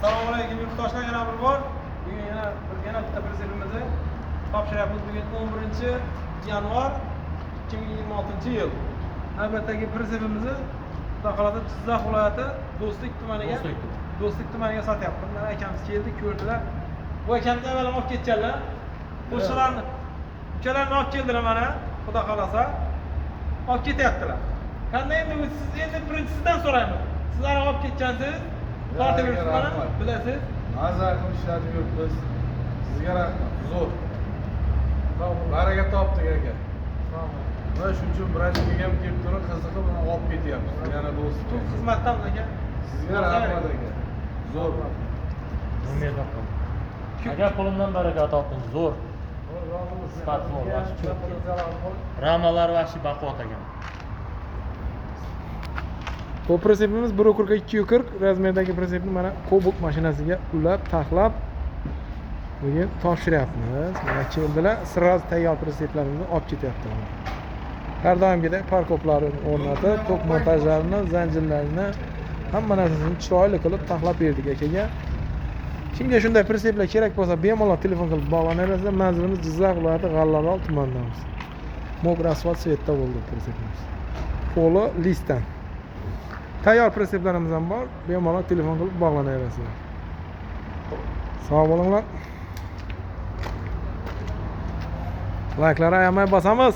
Assalomu alaykum yurtdoshlar, yana bir bor. Bugun yana bitta prezentimizni topshiryapmiz. Bugun 11-yanvar 2026-yil. Navbatdagi prezentimizni Xudo xolasa Jizzax viloyati Do'stlik tumaniga sotyapmiz. Mana akamiz keldi, ko'rdilar. Bu akamiz avval olib ketganlar. Qo'shiqlarni uchalarni olib keldilar mana. Xudo xolasa olib ketyaptilar. Qanday endi siz birinchisidan so'rayman. Sizlar olib ketgansiz, tortib yuribsizlar, bilasiz. Mazza qilib ishlab yuribmiz. Sizga rahmat. Zo'r. Baraka topdik aka. Mana shuning uchun birinchi ham kelib turib qiziqib olib ketyapmiz. Yana do'stlik. Xizmatdamiz aka. Sizga rahmat aka. Zo'r. Aka qo'limdan baraka toping. Zo'r. Ramalar vashi baquvvat ekan. Bu pritsepimiz 1.40 ga 2.40 razmerdagi pritsepni mana Cobalt mashinasiga ulab, taxlab bugun topshiryapmiz. Mana keldilar, sirroz tayyor pritseplarimizni olib ketyaptilar. Har doimgidek parkoplarini o'rnatib, tok montajlarini, zanjirlarini hamma narsasini chiroyli qilib taxlab berdik akaga. Kimga shunday pritseplar kerak bo'lsa, bemalol telefon qilib bog'lanaverasizlar. Manzilimiz Jizzax viloyati G'allaorol tumanidamiz. Mokr asfalt svetda bo'ldi pritsepimiz. Qo'li listdan. Tayyor pritseplarimiz ham bor. Bemalol telefon qilib bog'lanaverasizlar. Sog' bo'linglar. Like'larni ayamay bosamiz.